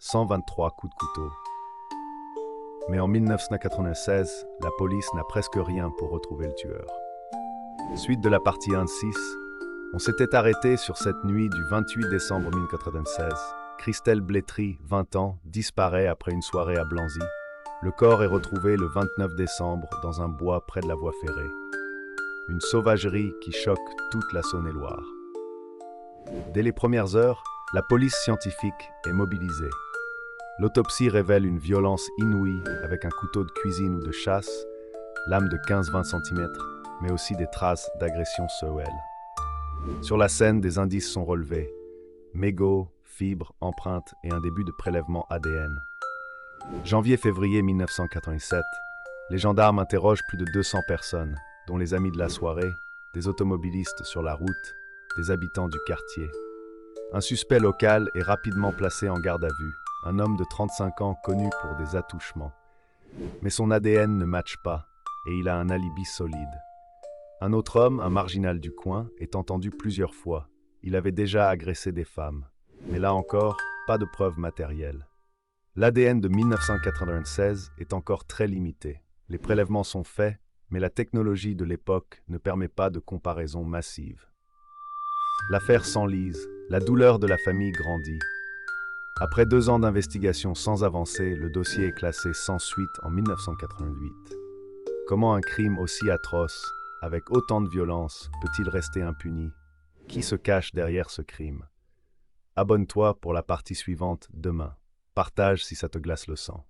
123 coups de couteau. Mais en 1996, la police n'a presque rien pour retrouver le tueur. Suite de la partie 1-6, on s'était arrêté sur cette nuit du 28 décembre 1996. Christelle Blétry, 20 ans, disparaît après une soirée à Blanzy. Le corps est retrouvé le 29 décembre dans un bois près de la voie ferrée. Une sauvagerie qui choque toute la Saône-et-Loire. Dès les premières heures, la police scientifique est mobilisée. L'autopsie révèle une violence inouïe avec un couteau de cuisine ou de chasse, lame de 15-20 cm, mais aussi des traces d'agression sexuelle. Sur la scène, des indices sont relevés. Mégots, fibres, empreintes et un début de prélèvement ADN. Janvier-février 1987, les gendarmes interrogent plus de 200 personnes, dont les amis de la soirée, des automobilistes sur la route, des habitants du quartier. Un suspect local est rapidement placé en garde à vue, un homme de 35 ans connu pour des attouchements. Mais son ADN ne matche pas et il a un alibi solide. Un autre homme, un marginal du coin, est entendu plusieurs fois. Il avait déjà agressé des femmes. Mais là encore, pas de preuves matérielles. L'ADN de 1996 est encore très limité. Les prélèvements sont faits, mais la technologie de l'époque ne permet pas de comparaison massive. L'affaire s'enlise, la douleur de la famille grandit. Après 2 ans d'investigation sans avancée, le dossier est classé sans suite en 1988. Comment un crime aussi atroce, avec autant de violence, peut-il rester impuni? Qui se cache derrière ce crime? Abonne-toi pour la partie suivante demain. Partage si ça te glace le sang.